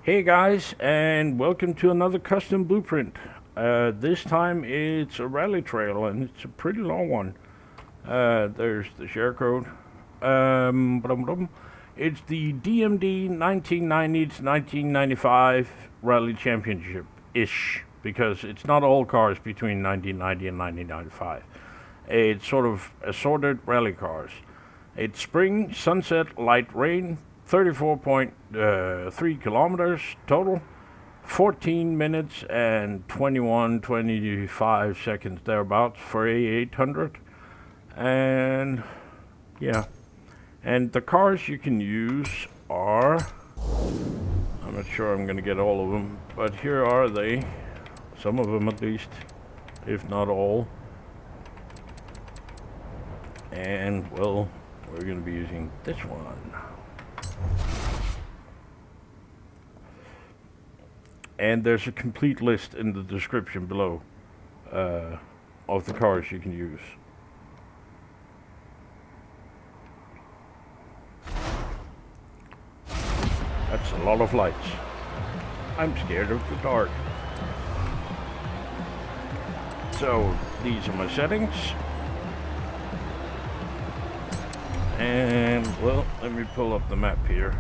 Hey guys, and welcome to another custom blueprint. This time it's a rally trail, and it's a pretty long one. There's the share code. It's the DMD 1990 to 1995 Rally Championship-ish, because it's not all cars between 1990 and 1995. It's sort of assorted rally cars. It's spring, sunset, light rain, 34.3 kilometers total, 14 minutes and 25 seconds thereabouts for A800. And yeah, and the cars you can use are, I'm not sure I'm going to get all of them, but here are they, some of them at least, if not all. And well, we're going to be using this one. And there's a complete list in the description below of the cars you can use. That's a lot of lights. I'm scared of the dark. So these are my settings. And well, let me pull up the map here.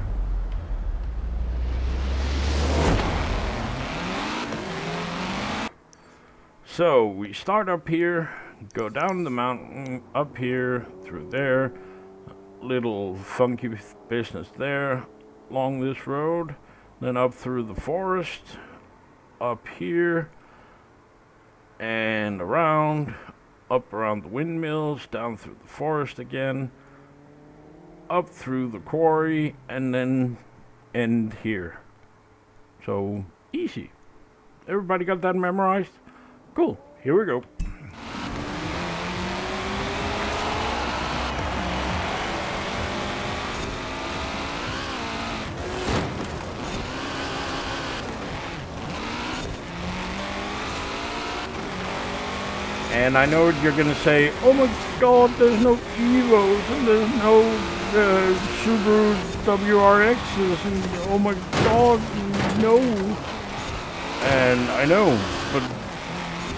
So we start up here, go down the mountain, up here, through there, little funky business there, along this road, then up through the forest, up here, and around, up around the windmills, down through the forest again, up through the quarry, and then end here. So, easy. Everybody got that memorized? Cool, here we go. And I know you're gonna say, oh my god, there's no Evos and there's no Subaru WRXs, and oh my god, no. And I know, but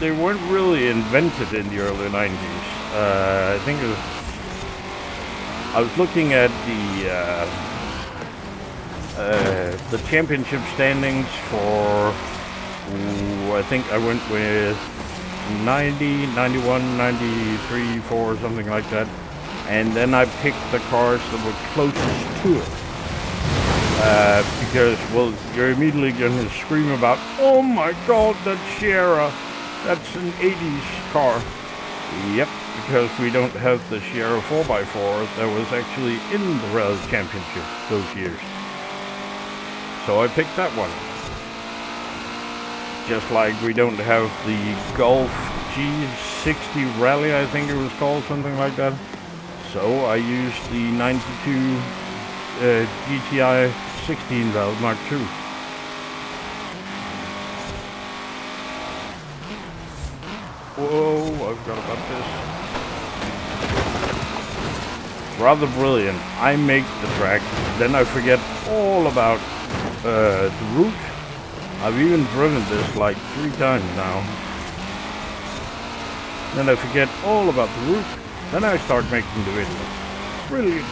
they weren't really invented in the early 90s. I think it was, I was looking at the championship standings for, I think I went with 90, 91, 93, 4, something like that. And then I picked the cars that were closest to it. Because, well, you're immediately going to scream about, oh my god, that Sierra. That's an 80s car. Yep, because we don't have the Sierra 4x4 that was actually in the Rally Championship those years. So I picked that one. Just like we don't have the Golf G60 Rallye, I think it was called, something like that. So I used the 92 GTI 16 valve Mark II. Whoa, I forgot about this. Rather brilliant. I make the track, then I forget all about the route. I've even driven this like 3 times now. Then I forget all about the route, then I start making the video. Brilliant.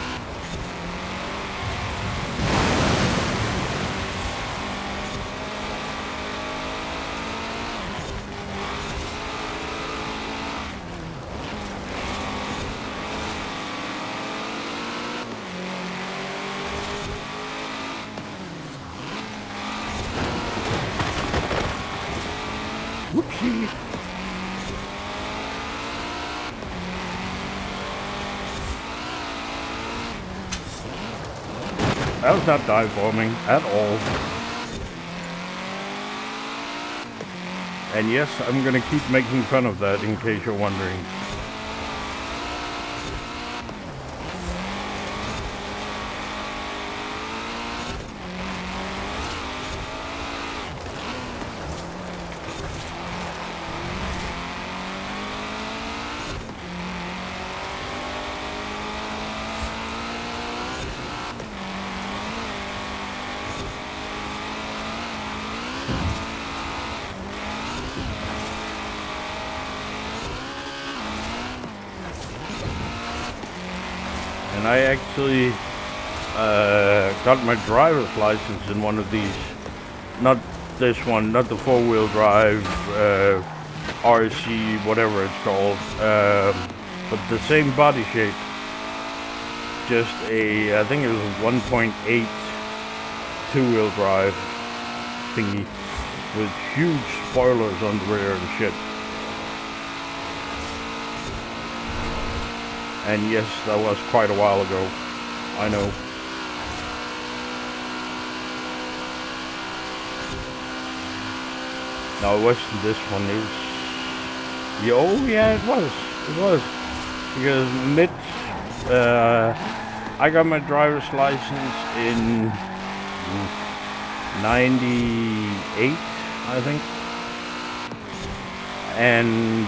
Whoopsie. That was not dive bombing at all. And yes, I'm gonna keep making fun of that in case you're wondering. and I actually got my driver's license in one of these. Not this one, not the four-wheel drive RC, whatever it's called, but the same body shape. Just a, I think it was a 1.8 two-wheel drive thingy with huge spoilers on the rear and shit. And yes, that was quite a while ago. I know. No, it wasn't this one. It was... Yeah, oh yeah, it was. It was. Because I got my driver's license in 98, I think. And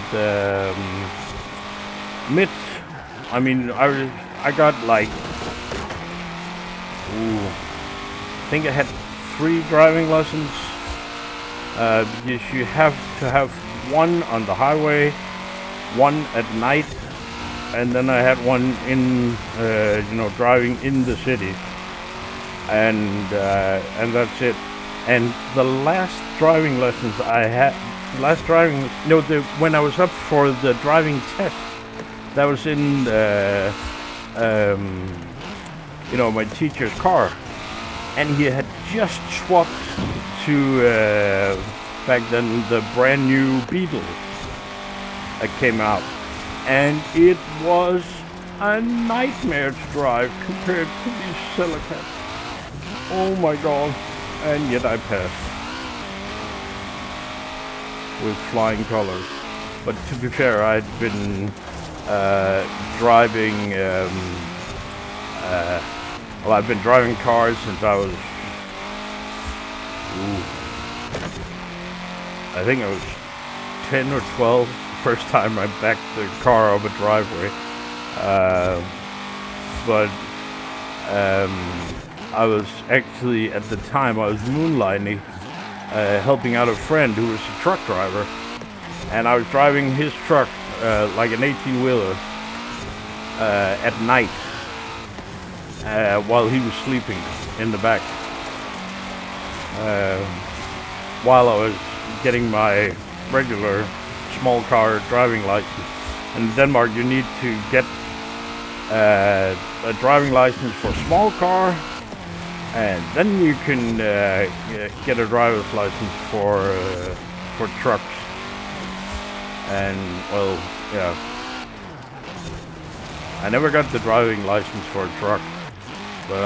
I mean, I got like, I think I had 3 driving lessons. Because you have to have one on the highway, one at night, and then I had one in, driving in the city, and that's it. And the last driving lessons I had, when I was up for the driving test, that was in, my teacher's car, and he had just swapped to back then the brand new Beetle that came out, and it was a nightmare to drive compared to these Celica. Oh my god! And yet I passed with flying colors. But to be fair, I'd been driving. I've been driving cars since I was. I think I was 10 or 12 the first time I backed the car up a driveway. But I was actually, at the time, I was moonlighting, helping out a friend who was a truck driver. And I was driving his truck, like an 18-wheeler, at night, while he was sleeping in the back. While I was getting my regular small car driving license. In Denmark, you need to get a driving license for a small car, and then you can get a driver's license for trucks. And well, yeah, I never got the driving license for a truck, but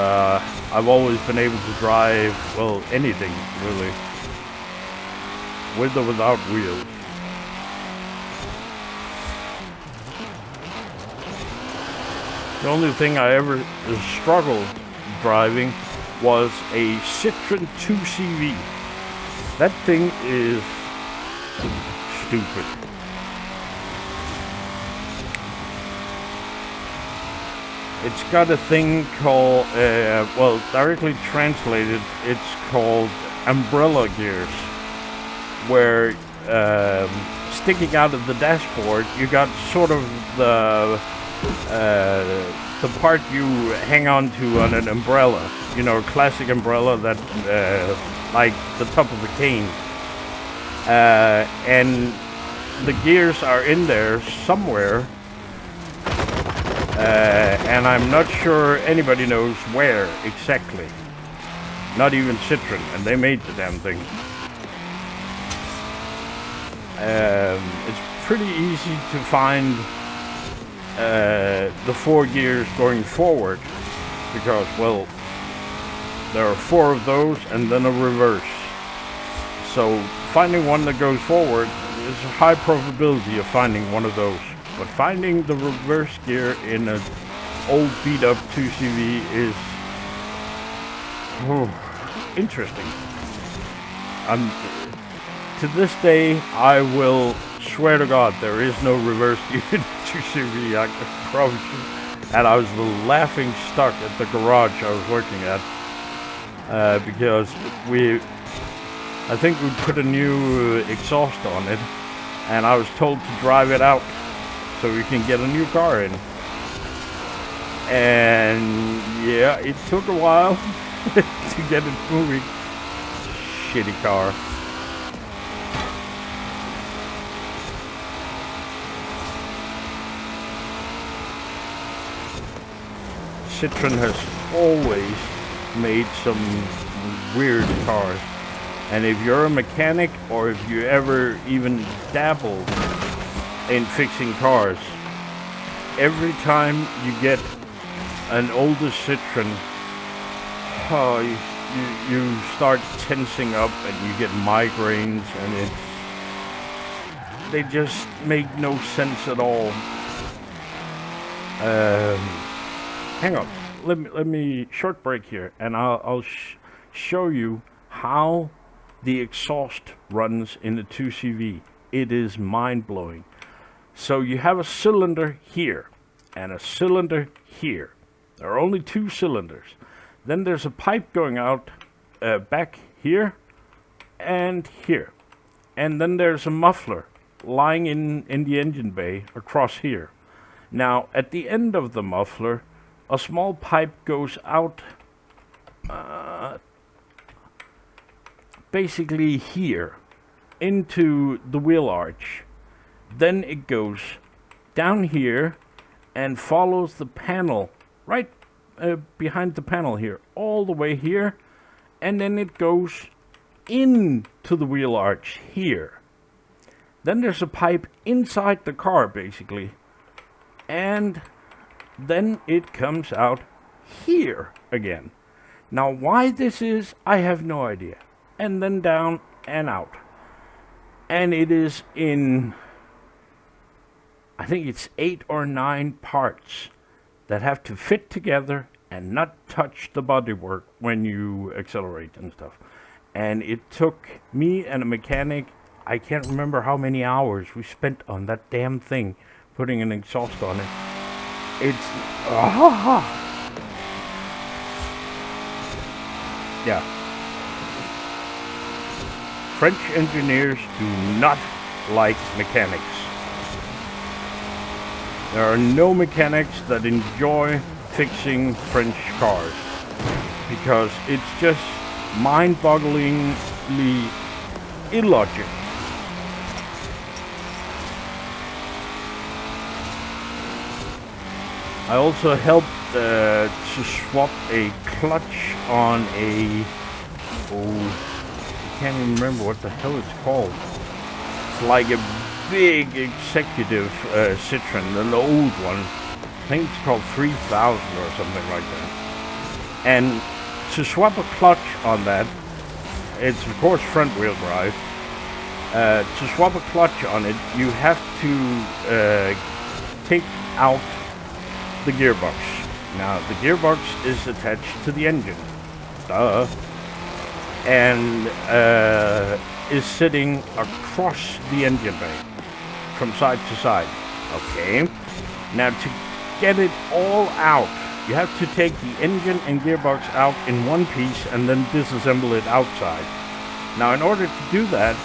I've always been able to drive, well, anything really, with or without wheels. The only thing I ever struggled driving was a Citroen 2CV. That thing is stupid. It's got a thing called, directly translated, it's called umbrella gears, where sticking out of the dashboard, you got sort of the part you hang on to on an umbrella, a classic umbrella that, like the top of a cane, and the gears are in there somewhere. And I'm not sure anybody knows where exactly. Not even Citroen, and they made the damn thing. It's pretty easy to find the 4 gears going forward, because, well, there are 4 of those and then a reverse. So finding one that goes forward is a high probability of finding one of those. But finding the reverse gear in an old beat-up 2CV is interesting. To this day, I will swear to God, there is no reverse gear in 2CV. I can promise you. And I was laughing stock at the garage I was working at, because I think we put a new exhaust on it, and I was told to drive it out so we can get a new car in. And yeah, it took a while to get it moving. Shitty car. Citroen has always made some weird cars. And if you're a mechanic, or if you ever even dabble in fixing cars, every time you get an older Citroen, oh, you start tensing up and you get migraines, and they just make no sense at all. Hang on, let me short break here, and I'll show you how the exhaust runs in the 2CV. It is mind-blowing. So you have a cylinder here and a cylinder here. There are only 2 cylinders. Then there's a pipe going out back here and here. And then there's a muffler lying in the engine bay across here. Now, at the end of the muffler, a small pipe goes out basically here into the wheel arch. Then it goes down here and follows the panel right behind the panel here, all the way here, and then it goes into the wheel arch here. Then there's a pipe inside the car basically, and then it comes out here again. Now why this is, I have no idea. And then down and out. And it is in, I think it's 8 or 9 parts that have to fit together and not touch the bodywork when you accelerate and stuff. And it took me and a mechanic, I can't remember how many hours we spent on that damn thing, putting an exhaust on it. It's yeah. French engineers do not like mechanics. There are no mechanics that enjoy fixing French cars, because it's just mind-bogglingly illogical. I also helped to swap a clutch on a, I can't even remember what the hell it's called. It's like a big executive Citroen, an old one. I think it's called 3000 or something like that. And to swap a clutch on that, it's of course front wheel drive. To swap a clutch on it, you have to take out the gearbox. Now the gearbox is attached to the engine, duh, and is sitting across the engine bay from side to side. Okay, now to get it all out, you have to take the engine and gearbox out in one piece and then disassemble it outside. Now in order to do that,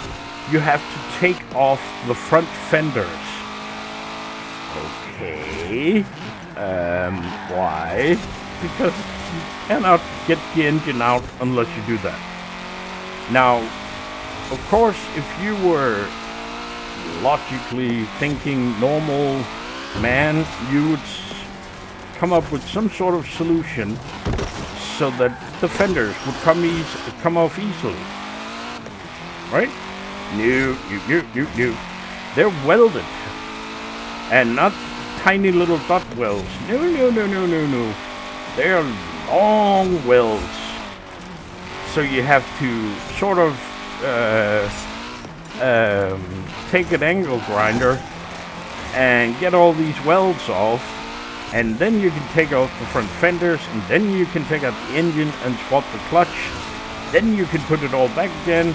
you have to take off the front fenders. Okay. Why? Because you cannot get the engine out unless you do that. Now, of course, if you were logically thinking normal man, you would come up with some sort of solution so that the fenders would come off easily. Right? No. They're welded. And not tiny little dot welds. No. They're long welds. So you have to sort of take an angle grinder and get all these welds off, and then you can take off the front fenders, and then you can take out the engine and swap the clutch. Then you can put it all back again.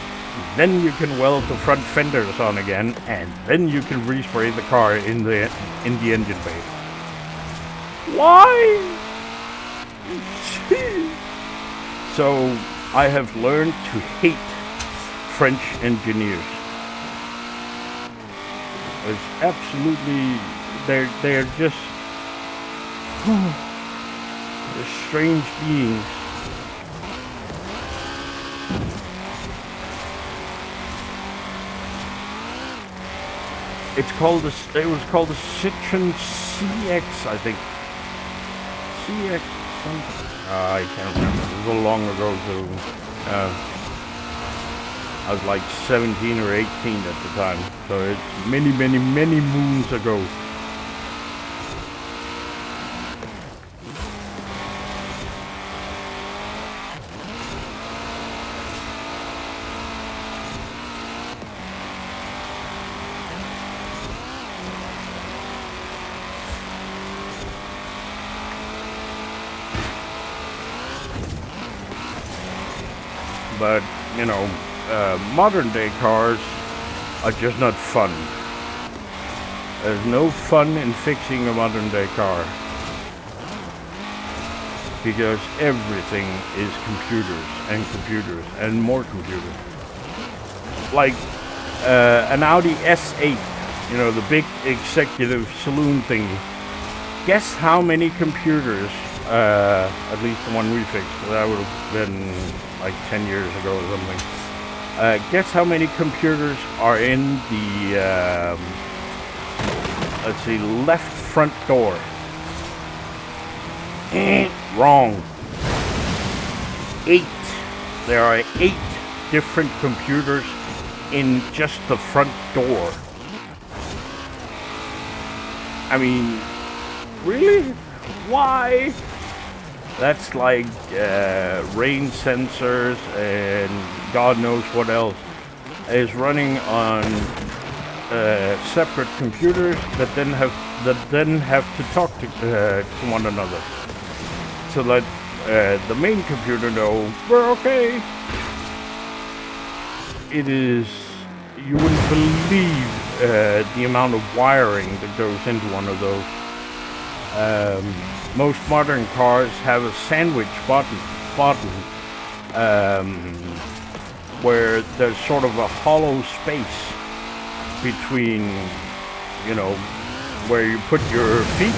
Then you can weld the front fenders on again, and then you can respray the car in the engine bay. Why? So I have learned to hate French engineers. It's absolutely, they're just, They're strange beings. It was called the Citroen CX, I think. CX something. I can't remember. It was so long ago, so I was like 17 or 18 at the time. So it's many, many, many moons ago. But, you know, modern day cars are just not fun. There's no fun in fixing a modern day car. Because everything is computers and more computers. Like an Audi S8, you know, the big executive saloon thingy. Guess how many computers, at least the one we fixed, that would have been like 10 years ago or something. Guess how many computers are in the, let's see, left front door. Wrong. 8. There are 8 different computers in just the front door. I mean, really? Why? That's like rain sensors and God knows what else is running on separate computers that then have to talk to one another to let the main computer know we're okay. It is, you wouldn't believe the amount of wiring that goes into one of those. Most modern cars have a sandwich button where there's sort of a hollow space between, you know, where you put your feet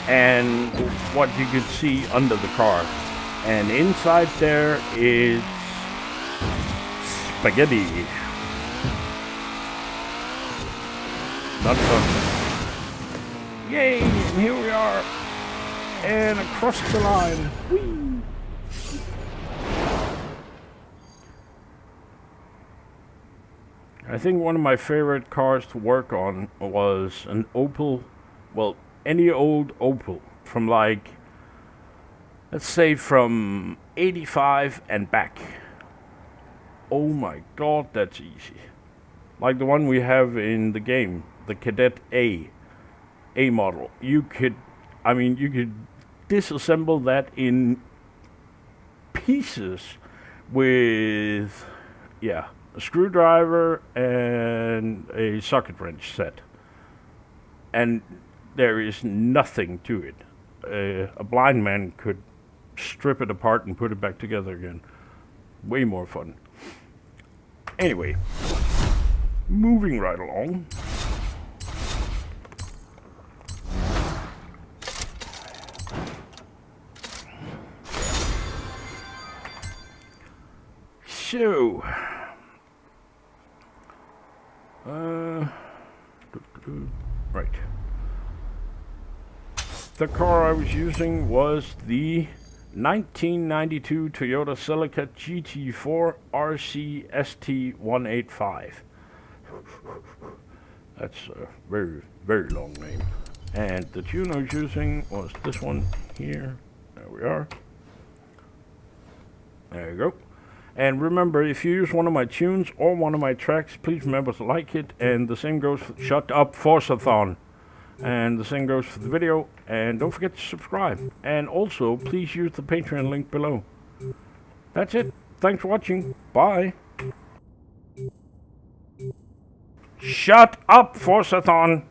and what you could see under the car. And inside there is spaghetti. Not fun. Yay, and here we are. And across the line. Whee! I think one of my favorite cars to work on was an Opel, well, any old Opel from like, let's say from 85 and back. Oh my god, that's easy. Like the one we have in the game, the Cadet A model. You could disassemble that in pieces with, yeah, a screwdriver and a socket wrench set. And there is nothing to it. A blind man could strip it apart and put it back together again. Way more fun. Anyway, moving right along. So, right. The car I was using was the 1992 Toyota Celica GT4 RC ST185. That's a very, very long name. And the tune I was using was this one here. There we are. There you go. And remember, if you use one of my tunes or one of my tracks, please remember to like it. And the same goes for Shut Up Forza-thon. And the same goes for the video. And don't forget to subscribe. And also, please use the Patreon link below. That's it. Thanks for watching. Bye. Shut up, Forza-thon.